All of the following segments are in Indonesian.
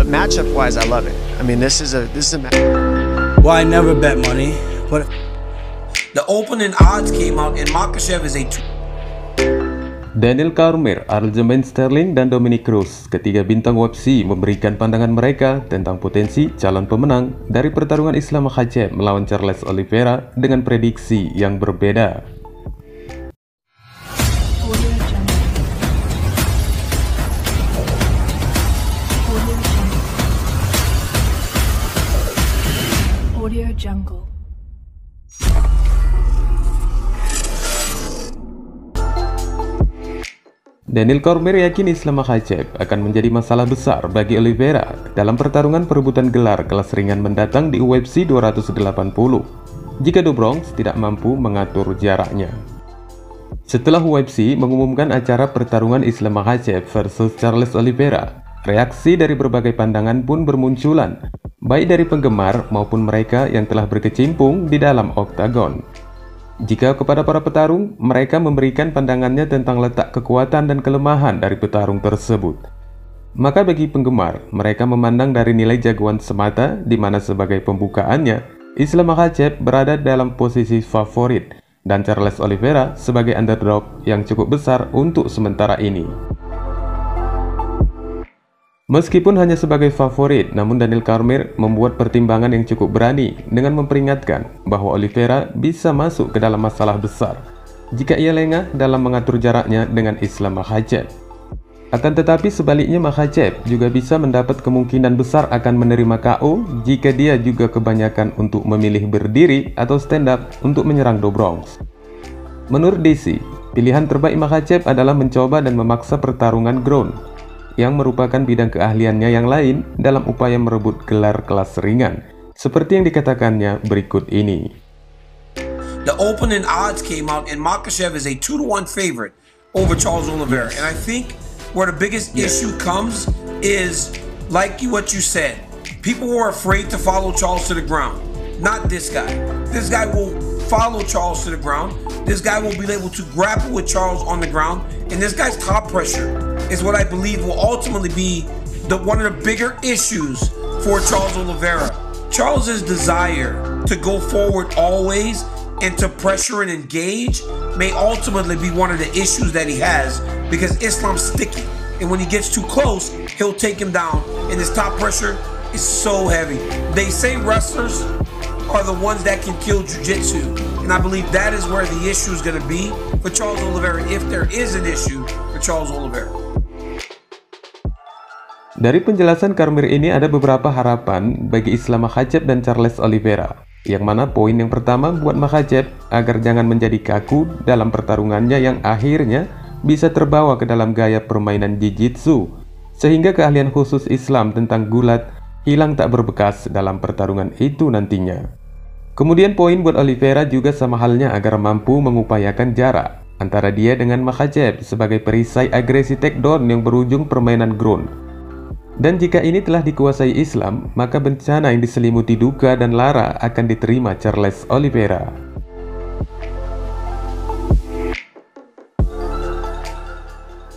matchup-wise, I love it. I mean, this is a Well, I never bet money, but the opening odds came out, and Makhachev is a Daniel Cormier, Aljamain Sterling, dan Dominic Cruz, ketiga bintang UFC memberikan pandangan mereka tentang potensi calon pemenang dari pertarungan Islam Makhachev melawan Charles Oliveira dengan prediksi yang berbeda. Audio Jungle. Daniel Cormier yakin Islam Makhachev akan menjadi masalah besar bagi Oliveira dalam pertarungan perebutan gelar kelas ringan mendatang di UFC 280 jika Do Bronx tidak mampu mengatur jaraknya. Setelah UFC mengumumkan acara pertarungan Islam Makhachev versus Charles Oliveira, reaksi dari berbagai pandangan pun bermunculan, baik dari penggemar maupun mereka yang telah berkecimpung di dalam oktagon. Jika kepada para petarung, mereka memberikan pandangannya tentang letak kekuatan dan kelemahan dari petarung tersebut. Maka bagi penggemar, mereka memandang dari nilai jagoan semata, di mana sebagai pembukaannya, Islam Makhachev berada dalam posisi favorit, dan Charles Oliveira sebagai underdog yang cukup besar untuk sementara ini. Meskipun hanya sebagai favorit, namun Daniel Cormier membuat pertimbangan yang cukup berani dengan memperingatkan bahwa Oliveira bisa masuk ke dalam masalah besar jika ia lengah dalam mengatur jaraknya dengan Islam Makhachev. Akan tetapi sebaliknya, Makhachev juga bisa mendapat kemungkinan besar akan menerima KO jika dia juga kebanyakan untuk memilih berdiri atau stand up untuk menyerang Do Bronx. Menurut DC, pilihan terbaik Makhachev adalah mencoba dan memaksa pertarungan ground, yang merupakan bidang keahliannya yang lain dalam upaya merebut gelar kelas ringan, seperti yang dikatakannya berikut ini. The opening odds came out, and Makhachev is a 2-1 favorite over Charles Oliveira. And I think where the biggest issue comes is, like what you said, people were afraid to follow Charles to the ground. Not this guy. This guy will follow Charles to the ground. This guy will be able to grapple with Charles on the ground, and this guy's top pressure is what I believe will ultimately be one of the bigger issues for Charles Oliveira. Charles's desire to go forward always and to pressure and engage may ultimately be one of the issues that he has, because Islam's sticky, and when he gets too close, he'll take him down, and his top pressure is so heavy. They say wrestlers are the ones that can kill jiu-jitsu, and I believe that is where the issue is going to be for Charles Oliveira, if there is an issue for Charles Oliveira. Dari penjelasan Cormier ini ada beberapa harapan bagi Islam Makhachev dan Charles Oliveira, yang mana poin yang pertama buat Makhachev agar jangan menjadi kaku dalam pertarungannya yang akhirnya bisa terbawa ke dalam gaya permainan jiu-jitsu, sehingga keahlian khusus Islam tentang gulat hilang tak berbekas dalam pertarungan itu nantinya. Kemudian poin buat Oliveira juga sama halnya agar mampu mengupayakan jarak antara dia dengan Makhachev sebagai perisai agresi takedown yang berujung permainan ground. Dan jika ini telah dikuasai Islam, maka bencana yang diselimuti duka dan lara akan diterima Charles Oliveira.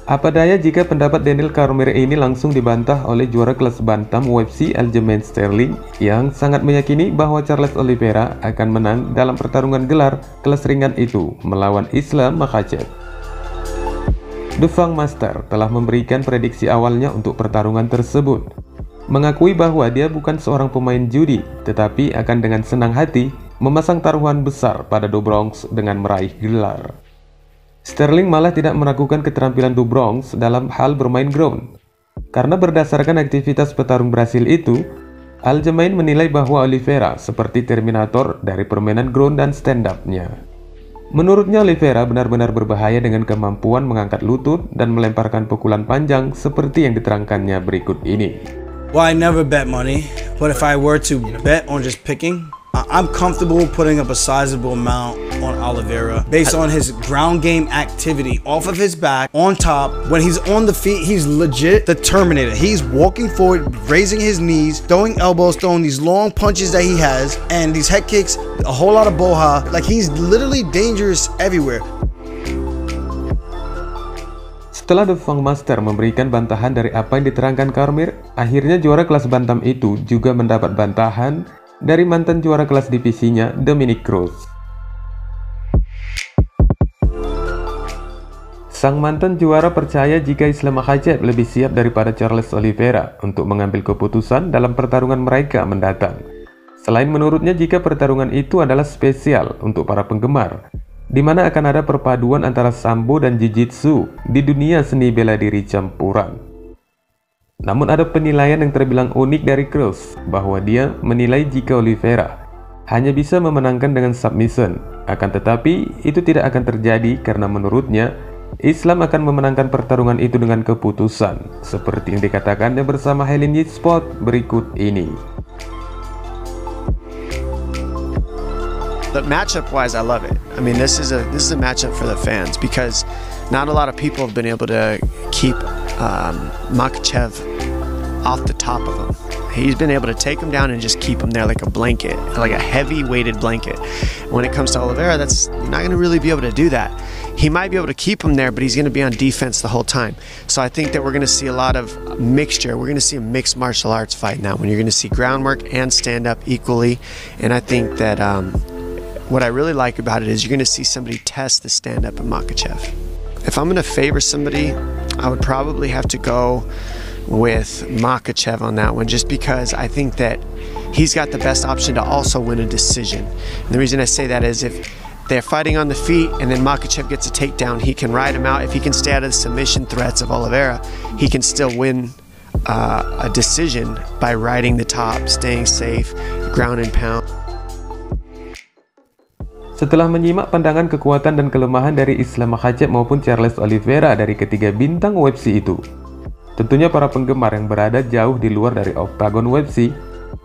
Apa daya jika pendapat Daniel Cormier ini langsung dibantah oleh juara kelas bantam UFC Aljamain Sterling yang sangat meyakini bahwa Charles Oliveira akan menang dalam pertarungan gelar kelas ringan itu melawan Islam Makhachev. The Fang Master telah memberikan prediksi awalnya untuk pertarungan tersebut, mengakui bahwa dia bukan seorang pemain judi, tetapi akan dengan senang hati memasang taruhan besar pada Do Bronx dengan meraih gelar. Sterling malah tidak meragukan keterampilan Do Bronx dalam hal bermain ground, karena berdasarkan aktivitas petarung Brasil itu, Aljamain menilai bahwa Oliveira seperti Terminator dari permainan ground dan stand-up-nya. Menurutnya Oliveira benar-benar berbahaya dengan kemampuan mengangkat lutut dan melemparkan pukulan panjang seperti yang diterangkannya berikut ini. well, I never bet money, but if I were to bet on just picking, I'm comfortable putting up a sizable amount on Oliveira based on his ground game activity off of his back, on top. When he's on the feet, he's legit the Terminator. He's walking forward, raising his knees, throwing elbows, throwing these long punches that he has, and these head kicks, a whole lot of boha. Like, he's literally dangerous everywhere. Setelah The Funk Master memberikan bantahan dari apa yang diterangkan Cormier, akhirnya juara kelas bantam itu juga mendapat bantahan dari mantan juara kelas divisinya, Dominick Cruz. Sang mantan juara percaya jika Islam Makhachev lebih siap daripada Charles Oliveira untuk mengambil keputusan dalam pertarungan mereka mendatang. Selain menurutnya jika pertarungan itu adalah spesial untuk para penggemar, di mana akan ada perpaduan antara sambo dan jiu-jitsu di dunia seni bela diri campuran. Namun ada penilaian yang terbilang unik dari Cruz, bahwa dia menilai jika Oliveira hanya bisa memenangkan dengan submission. Akan tetapi, itu tidak akan terjadi karena menurutnya, Islam akan memenangkan pertarungan itu dengan keputusan, seperti yang dikatakannya bersama Helen Yitsport berikut ini. But matchup-wise, I love it. I mean, this is a matchup for the fans because not a lot of people have been able to keep Makhachev off the top of him. He's been able to take him down and just keep him there like a blanket, like a heavy-weighted blanket. When it comes to Oliveira, you're not going to really be able to do that. He might be able to keep him there, but he's going to be on defense the whole time. So I think that we're going to see a lot of mixture. We're going to see a mixed martial arts fight now, when you're going to see groundwork and stand-up equally. And I think that what I really like about it is you're going to see somebody test the stand-up of Makhachev. If I'm going to favor somebody, I would probably have to go with Makhachev on that one, just because I think that he's got the best option to also win a decision. And the reason I say that is if they're fighting on the feet and then Makhachev gets a takedown, he can ride him out. If he can stay out of the submission threats of Oliveira, he can still win a decision by riding the top, staying safe, ground and pound. Setelah menyimak pandangan kekuatan dan kelemahan dari Islam Makhachev maupun Charles Oliveira dari ketiga bintang UFC itu, tentunya para penggemar yang berada jauh di luar dari oktagon UFC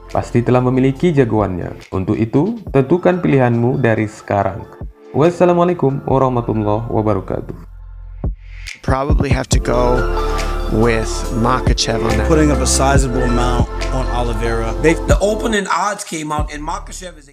pasti telah memiliki jagoannya. Untuk itu, tentukan pilihanmu dari sekarang. Wassalamualaikum warahmatullahi wabarakatuh. Probably have to go with Makhachev on that. Putting up a sizable amount on Oliveira. The opening odds came out, and Makhachev is a